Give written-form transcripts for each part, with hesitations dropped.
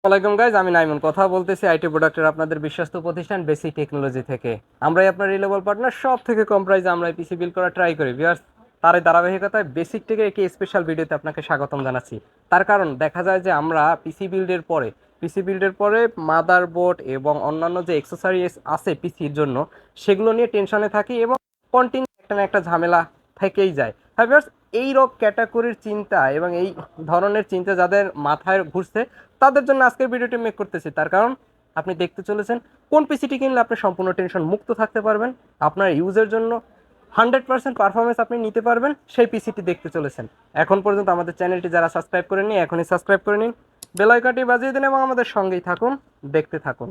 ওয়ালাইকুম গাইজ, আমি নাইমুন কথা বলতেছি আইটি প্রোডাক্টের আপনাদের বিশ্বস্ত প্রতিষ্ঠান বেসিক টেকনোলজি থেকে। আমরাই আপনার রিলেবল পার্টনার, সব থেকে কম প্রাইসে আমরা পিসি বিল করা ট্রাই করি। ভিউয়ার্স, তার এই ধারাবাহিকতায় বেসিক থেকে একটি স্পেশাল ভিডিওতে আপনাকে স্বাগতম জানাচ্ছি। তার কারণ দেখা যায় যে আমরা পিসি বিল্ডের পরে মাদারবোর্ড এবং অন্যান্য যে অ্যাক্সেসরিজ আছে পিসির জন্য, সেগুলো নিয়ে টেনশনে থাকি এবং কন্টিনিউ একটা না একটা ঝামেলা থেকেই যায়। হ্যাঁ ভিউয়ার্স, এই রোগ ক্যাটাগরির চিন্তা এবং এই ধরনের চিন্তা যাদের মাথায় ঘুরছে তাদের জন্য আজকের ভিডিওটি মেক করতেছি। তার কারণ আপনি দেখতে চলেছেন কোন পিসিটি কিনলে আপনি সম্পূর্ণ টেনশন মুক্ত থাকতে পারবেন, আপনার ইউজের জন্য 100% পারফরমেন্স আপনি নিতে পারবেন, সেই পিসিটি দেখতে চলেছেন। এখন পর্যন্ত আমাদের চ্যানেলটি যারা সাবস্ক্রাইব করেননি এখনই সাবস্ক্রাইব করে নিন, বেল আইকনটি বাজিয়ে দিন এবং আমাদের সঙ্গেই থাকুন, দেখতে থাকুন।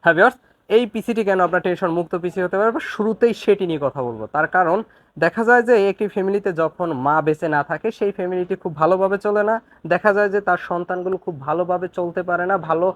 হ্যাঁ ভিউয়ার্স, এই পিসিটি কেন আপনার টেনশন মুক্ত পিসি হতে পারবে, শুরুতেই সেটি নিয়ে কথা বলবো। তার কারণ দেখা যায় যে একটি ফ্যামিলিতে যখন মা বেঁচে না থাকে সেই ফ্যামিলিটি খুব ভালোভাবে চলে না। দেখা যায় যে তার সন্তানগুলো খুব ভালোভাবে চলতে পারে না, ভালো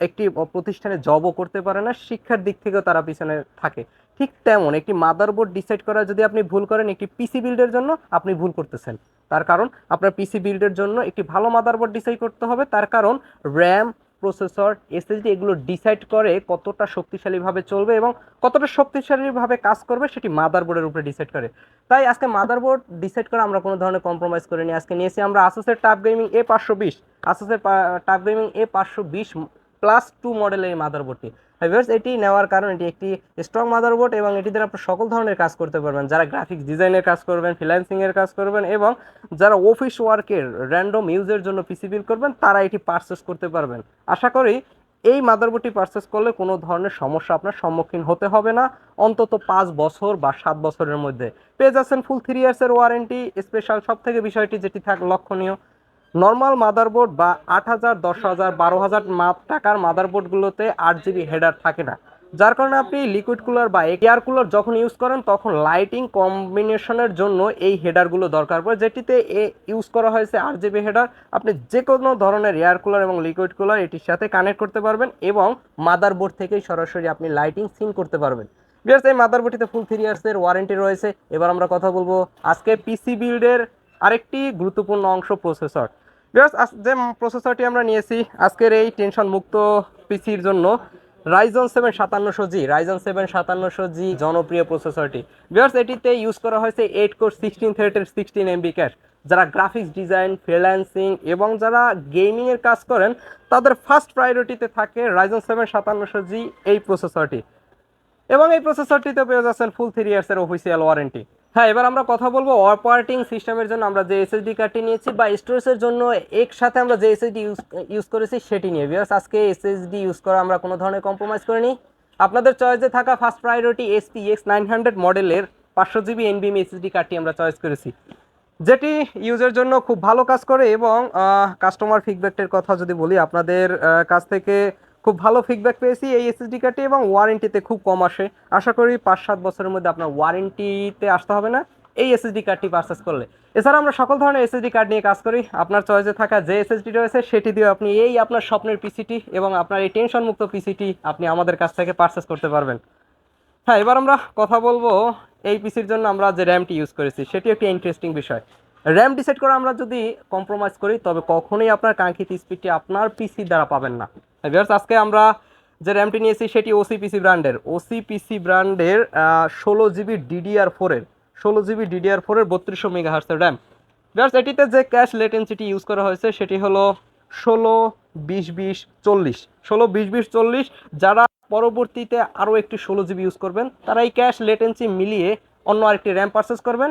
একটি প্রতিষ্ঠানে জবও করতে পারে না, শিক্ষার দিক থেকেও তারা পিছনে থাকে। ঠিক তেমন একটি মাদারবোর্ড ডিসাইড করা যদি আপনি ভুল করেন একটি পিসি বিল্ডের জন্য, আপনি ভুল করতেছেন। তার কারণ আপনার পিসি বিল্ডের জন্য একটি ভালো মাদারবোর্ড ডিসাইড করতে হবে। তার কারণ র্যাম, প্রসেসর, এসএসডি এগুলো ডিসাইড করে কতটা শক্তিশালীভাবে চলবে এবং কতটা শক্তিশালীভাবে কাজ করবে সেটি মাদারবোর্ডের উপরে ডিসাইড করে। তাই আজকে মাদারবোর্ড ডিসাইড করে আমরা কোনো ধরনের কম্প্রোমাইজ করিনি। আজকে নিয়েছি আমরা আসুসের টাফ গেমিং A520, আসুসের টাফ গেমিং A520+2 মডেলের এই মাদারবোর্ডটি। ভিউয়ার্স, এটি নেওয়ার কারণ এটি একটি স্ট্রং মাদারবোর্ড এবং এটি দ্বারা আপনি সকল ধরনের কাজ করতে পারবেন। যারা গ্রাফিক্স ডিজাইনের কাজ করবেন, ফ্রিল্যান্সিংয়ের কাজ করবেন এবং যারা অফিস ওয়ার্কের র্যান্ডম ইউজের জন্য পিসি বিল করবেন, তারা এটি পারচেস করতে পারবেন। আশা করি এই মাদারবোর্ডটি পারচেস করলে কোনো ধরনের সমস্যা আপনার সম্মুখীন হতে হবে না। অন্তত 5 বছর বা 7 বছরের মধ্যে পেয়ে যাচ্ছেন ফুল 3 ইয়ার্সের ওয়ারেন্টি। স্পেশাল সব থেকে বিষয়টি যেটি লক্ষণীয়, নর্মাল মাদারবোর্ড বা 8,000, 10,000, 12,000 টাকার মাদারবোর্ডগুলোতে 8 GB হেডার থাকে না, যার কারণে আপনি লিকুইড কুলার বা এয়ার কুলার যখন ইউজ করেন তখন লাইটিং কম্বিনেশনের জন্য এই হেডারগুলো দরকার পড়ে, যেটিতে ইউজ করা হয়েছে 8 GB হেডার। আপনি যে কোনো ধরনের এয়ার কুলার এবং লিকুইড কুলার এটির সাথে কানেক্ট করতে পারবেন এবং মাদারবোর্ড থেকেই সরাসরি আপনি লাইটিং সিন করতে পারবেন। বিকজ এই মাদারবোর্ডটিতে ফুল 3 ইয়ার্সের ওয়ারেন্টি রয়েছে। এবার আমরা কথা বলবো আজকে পিসি বিল্ডের আরেকটি গুরুত্বপূর্ণ অংশ, প্রসেসর। যে প্রসেসরটি আমরা নিয়েছি আজকের এই টেনশন মুক্ত পিসির জন্য, Ryzen 7 5700G জনপ্রিয় প্রসেসরটি। ভিউয়ার্স, এটিতে ইউজ করা হয়েছে 8 কোর 16 থ্রেডের 16 MB ক্যাশ। যারা গ্রাফিক্স ডিজাইন, ফ্রিল্যান্সিং এবং যারা গেমিংয়ের কাজ করেন তাদের ফার্স্ট প্রায়োরিটিতে থাকে Ryzen 7 5700G এই প্রসেসরটি। এবং এই প্রসেসরটিতে পেয়ে যাচ্ছেন ফুল 3 ইয়ার্সের অফিসিয়াল ওয়ারেন্টি। হ্যাঁ, এবার আমরা কথা বলবো অপারেটিং সিস্টেমের জন্য আমরা যে এসএসডি কার্ডটি নিয়েছি বা স্টোরেজের জন্য একসাথে আমরা যে এসএসডি ইউজ করেছি সেটি নিয়ে। ভিউয়ার্স, আজকে এসএসডি ইউজ করা আমরা কোনো ধরনের কম্প্রোমাইজ করিনি। আপনাদের চয়েসে থাকা ফার্স্ট প্রায়োরিটি SPX 900 মডেলের 500 GB NVMe এসএসডি কার্ডটি আমরা চয়েস করেছি, যেটি ইউজের জন্য খুব ভালো কাজ করে এবং কাস্টমার ফিডব্যাকের কথা যদি বলি, আপনাদের কাছ থেকে খুব ভালো ফিডব্যাক পেয়েছি এই এসএসডি কার্ডটি এবং ওয়ারেন্টিতে খুব কম আসে। আশা করি 5-7 বছরের মধ্যে আপনার ওয়ারেন্টিতে আসতে হবে না এই এসএসডি কার্ডটি পারচেস করলে। এছাড়া আমরা সকল ধরনের এসএসডি কার্ড নিয়ে কাজ করি। আপনার চয়েসে থাকা যে এসএসডি রয়েছে সেটি দিয়ে আপনি এই আপনার স্বপ্নের পিসিটি এবং আপনার এই টেনশন মুক্ত পিসিটি আপনি আমাদের কাছ থেকে পারচেস করতে পারবেন। হ্যাঁ, এবার আমরা কথা বলবো এই পিসির জন্য আমরা যে র্যামটি ইউজ করেছি সেটি একটি ইন্টারেস্টিং বিষয়। র্যাম ডিসাইড করে আমরা যদি কম্প্রোমাইজ করি তবে কখনোই আপনার কাঙ্ক্ষিত স্পিডটি আপনার পিসি দ্বারা পাবেন না। ভিউয়ার্স, আজকে আমরা যে র্যামটি নিয়েছি সেটি ওসিপিসি ব্র্যান্ডের 16 GB DDR4 এর 3200 মেগাহার্টসের র্যাম। ভিউয়ার্স, এটিতে যে ক্যাশ লেটেন্সিটি ইউজ করা হয়েছে সেটি হলো 16-20-20-40। যারা পরবর্তীতে আরও একটি 16 GB ইউজ করবেন তারা এই ক্যাশ লেটেন্সি মিলিয়ে অন্য আরেকটি র্যাম পারচেস করবেন,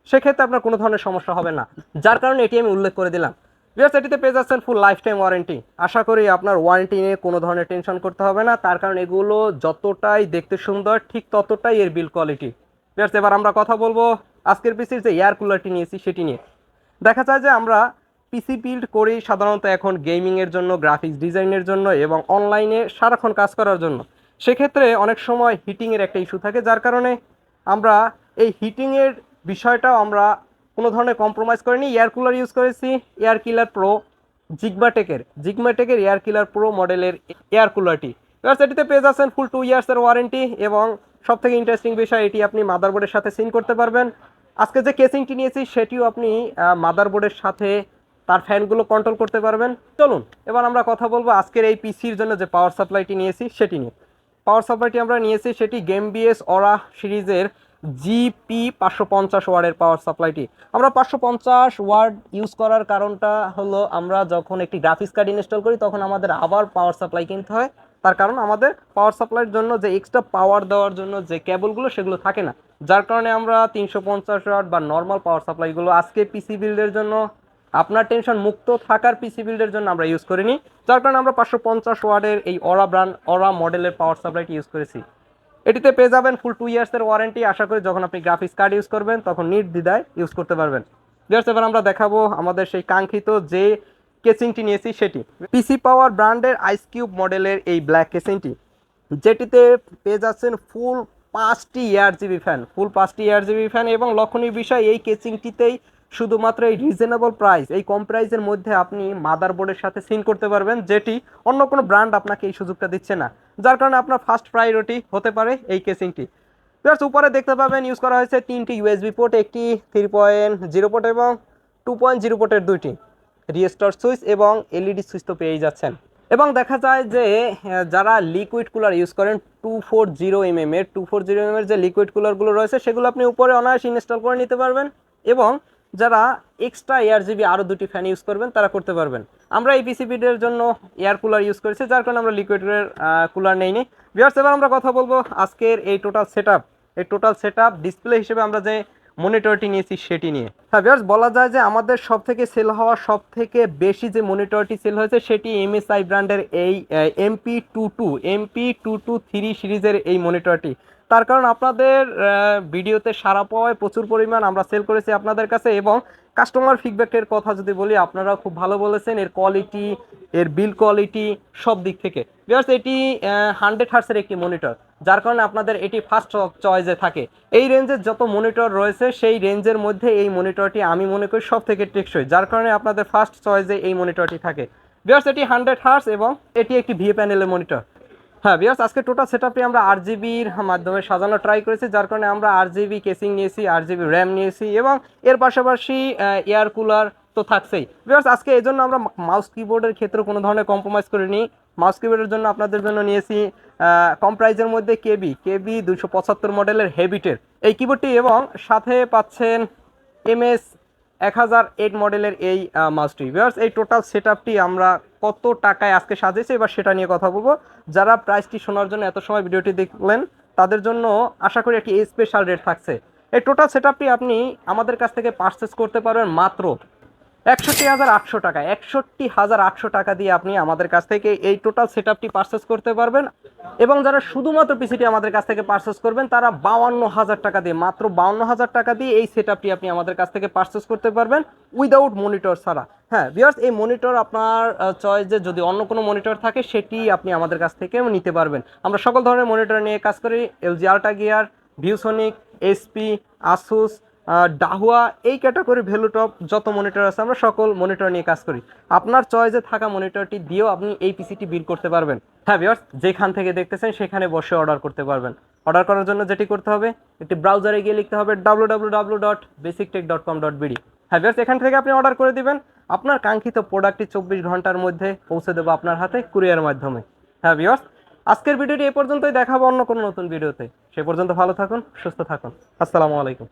সেক্ষেত্রে আপনার কোনো ধরনের সমস্যা হবে না, যার কারণে এটি আমি উল্লেখ করে দিলাম। ভিউয়ার্স, এটিতে পেয়ে যাচ্ছেন ফুল লাইফ টাইম ওয়ারেন্টি। আশা করি আপনার ওয়ারেন্টি নিয়ে কোনো ধরনের টেনশন করতে হবে না, তার কারণ এগুলো যতটাই দেখতে সুন্দর ঠিক ততটাই এর বিল কোয়ালিটি। ভিউয়ার্স, এবার আমরা কথা বলবো আজকের পিসির যে এয়ার কুলারটি নিয়েছি সেটি নিয়ে। দেখা যায় যে আমরা পিসি বিল্ড করি সাধারণত এখন গেমিংয়ের জন্য, গ্রাফিক্স ডিজাইনের জন্য এবং অনলাইনে সারাক্ষণ কাজ করার জন্য। সেক্ষেত্রে অনেক সময় হিটিংয়ের একটা ইস্যু থাকে, যার কারণে আমরা এই হিটিংয়ের বিষয়টাও আমরা কোনো ধরনের কম্প্রোমাইজ করিনি। এয়ার কুলার ইউজ করেছি এয়ার কিলার প্রো জিগমাটেকের এয়ার কিলার প্রো মডেলের এয়ার কুলারটি। এবার এটিতে পেয়ে যাচ্ছেন ফুল 2 ইয়ার্সের ওয়ারেন্টি এবং সব থেকে ইন্টারেস্টিং বিষয় এটি আপনি মাদারবোর্ডের সাথে সিন করতে পারবেন। আজকে যে কেসিংটি নিয়েছি সেটিও আপনি মাদারবোর্ডের সাথে তার ফ্যানগুলো কন্ট্রোল করতে পারবেন। চলুন এবার আমরা কথা বলবো আজকের এই পিসির জন্য যে পাওয়ার সাপ্লাইটি নিয়েছি সেটি নিয়ে। পাওয়ার সাপ্লাইটি আমরা নিয়েছি সেটি গেমবিএস অরা সিরিজের জিপি 550 ওয়ার্ডের পাওয়ার সাপ্লাইটি। আমরা 550 ওয়ার্ড ইউজ করার কারণটা হলো আমরা যখন একটি গ্রাফিক্স কার্ড ইনস্টল করি তখন আমাদের আবার পাওয়ার সাপ্লাই কিনতে হয়। তার কারণ আমাদের পাওয়ার সাপ্লাইয়ের জন্য যে এক্সট্রা পাওয়ার দেওয়ার জন্য যে কেবলগুলো সেগুলো থাকে না, যার কারণে আমরা 350 ওয়াট বা নর্মাল পাওয়ার সাপ্লাইগুলো আজকে পিসি বিল্ডের জন্য, আপনার টেনশন মুক্ত থাকার পিসি বিল্ডের জন্য আমরা ইউজ করিনি, যার কারণে আমরা 550 ওয়াটের এই অরা মডেলের পাওয়ার সাপ্লাইটি ইউজ করেছি। এটিতে পেয়ে যাবেন ফুল 2 ইয়ার্সের ওয়ারেন্টি। আশা করি যখন আপনি গ্রাফিক্স কার্ড ইউজ করবেন তখন নির্দ্বিধায় ইউজ করতে পারবেন। এবার আমরা দেখাবো আমাদের সেই কাঙ্ক্ষিত যে কেসিংটি নিয়েছি সেটি পিসি পাওয়ার ব্র্যান্ডের আইস কিউব মডেলের এই ব্ল্যাক কেসিংটি, যেটিতে পেয়ে যাচ্ছেন ফুল 5টি এয়ারজিবি ফ্যান এবং লক্ষণীয় বিষয় এই কেসিংটিতেই শুধুমাত্র এই রিজনেবল প্রাইস, এই কম প্রাইসের মধ্যে আপনি মাদারবোর্ডের সাথে সিন করতে পারবেন, যেটি অন্য কোনো ব্র্যান্ড আপনাকে এই সুযোগটা দিচ্ছে না, যার কারণে আপনার ফার্স্ট প্রায়োরিটি হতে পারে এই কেসিংটি। প্লাস উপরে দেখতে পাবেন ইউজ করা হয়েছে 3টি ইউএসবি পোর্ট, একটি 3.0 পোর্ট এবং 2.0 পোর্টের 2টি রিস্টোর সুইচ এবং এলইডি সুইচ তো পেয়েই যাচ্ছেন। এবং দেখা যায় যে যারা লিকুইড কুলার ইউজ করেন 240 mm এর যে লিকুইড কুলারগুলো রয়েছে সেগুলো আপনি উপরে অনায়াসে ইনস্টল করে নিতে পারবেন, এবং যারা এক্সট্রা এয়ারজিবি আরও 2টি ফ্যান ইউজ করবেন তারা করতে পারবেন। আমরা এই পিসিবির জন্য এয়ার কুলার ইউজ করেছি, যার কারণে আমরা লিকুইডের কুলার নেইনি। ভিউয়ার্স এবার আমরা কথা বলবো আজকের এই টোটাল সেটআপ ডিসপ্লে হিসেবে আমরা যে মনিটরটি নিয়েছি সেটি নিয়ে। হ্যাঁ ভিউয়ার্স, বলা যায় যে আমাদের সব থেকে সেল হওয়া সব থেকে বেশি যে মনিটরটি সেল হয়েছে সেটি এমএসআই ব্র্যান্ডের এই MP22 3 সিরিজের এই মনিটরটি। তার কারণ আপনাদের ভিডিওতে সাড়া পাওয়ায় প্রচুর পরিমাণ আমরা সেল করেছি আপনাদের কাছে, এবং কাস্টমার ফিডব্যাকের কথা যদি বলি আপনারা খুব ভালো বলেছেন, এর কোয়ালিটি, এর বিল কোয়ালিটি সব দিক থেকে। ভিউয়ার্স এটি 100 হার্টসের একটি মনিটর, যার কারণে আপনাদের এটি ফার্স্ট চয়েসে থাকে। এই রেঞ্জের যত মনিটর রয়েছে সেই রেঞ্জের মধ্যে এই মনিটরটি আমি মনে করি সব থেকে টেকসই, যার কারণে আপনাদের ফার্স্ট চয়েসে এই মনিটরটি থাকে। ভিউয়ার্স এটি 100 হার্টস এবং এটি একটি ভিএ প্যানেলের মনিটর। হ্যাঁ ভিউয়ার্স, আজকে টোটাল সেটআপটি আমরা আরজিবির মাধ্যমে সাজানো ট্রাই করেছি, যার কারণে আমরা আরজিবি কেসিং নিয়েছি, আরজিবি র্যাম নিয়েছি এবং এর পাশাপাশি এয়ার কুলার তো থাকছেই। ভিউয়ার্স আজকে এই জন্য আমরা মাউস কিবোর্ডের ক্ষেত্রে কোনো ধরনের কম্প্রোমাইজ করিনি। মাউস কিবোর্ডের জন্য আপনাদের জন্য নিয়েছি কম প্রাইজের মধ্যে কেবি 275 মডেলের হেভিটের এই কিবোর্ডটি, এবং সাথে পাচ্ছেন MS 1008 মডেলের এই মাউসটি। ভিউয়ার্স এই টোটাল সেটআপটি আমরা কত টাকায় আজকে সাজিয়েছি এবার সেটা নিয়ে কথা বলবো। যারা প্রাইসটি শোনার জন্য এত সময় ভিডিওটি দেখলেন তাদের জন্য আশা করি একটি স্পেশাল রেট থাকছে। এই টোটাল সেটআপটি আপনি আমাদের কাছ থেকে পারচেস করতে পারবেন মাত্র 61,800 টাকা। 61,800 টাকা দিয়ে আপনি আমাদের কাছ থেকে এই টোটাল সেটআপটি পারচেস করতে পারবেন, এবং যারা শুধুমাত্র পিসিটি আমাদের কাছ থেকে পারচেস করবেন তারা 52,000 টাকা দিয়ে, মাত্র 52,000 টাকা দিয়ে এই সেটআপটি আপনি আমাদের কাছ থেকে পারচেস করতে পারবেন উইদাউট মনিটর ছাড়া। হ্যাঁ ভিউয়ার্স, এই মনিটর আপনার চয়েসে যদি অন্য কোনো মনিটর থাকে সেটি আপনি আমাদের কাছ থেকে নিতে পারবেন। আমরা সকল ধরনের মনিটর নিয়ে কাজ করি, LG ultra gear, ViewSonic, SP, Asus, Dahua, এই ক্যাটাগরি ভ্যালুটপ যত মনিটর আছে আমরা সকল মনিটর নিয়ে কাজ করি। আপনার চয়েসে থাকা মনিটরটি দিয়েও আপনি এই পিসিটি বিল্ড করতে পারবেন। হ্যাঁ ভিউয়ার্স, যেখান থেকে দেখতেছেন সেখানে বসে অর্ডার করতে পারবেন। অর্ডার করার জন্য যেটি করতে হবে, একটি ব্রাউজারে গিয়ে লিখতে হবে www.basictech.com.bd। হ্যাঁ ভিউয়ার্স, এখান থেকে আপনি অর্ডার করে দিবেন, আপনার কাঙ্ক্ষিত প্রোডাক্টটি 24 ঘন্টার মধ্যে পৌঁছে দেবো আপনার হাতে কুরিয়ার মাধ্যমে। হ্যাঁ ভিউয়ার্স, আজকের ভিডিওটি এ পর্যন্তই, দেখাবো অন্য কোনো নতুন ভিডিওতে। সে পর্যন্ত ভালো থাকুন, সুস্থ থাকুন। আসসালামু আলাইকুম।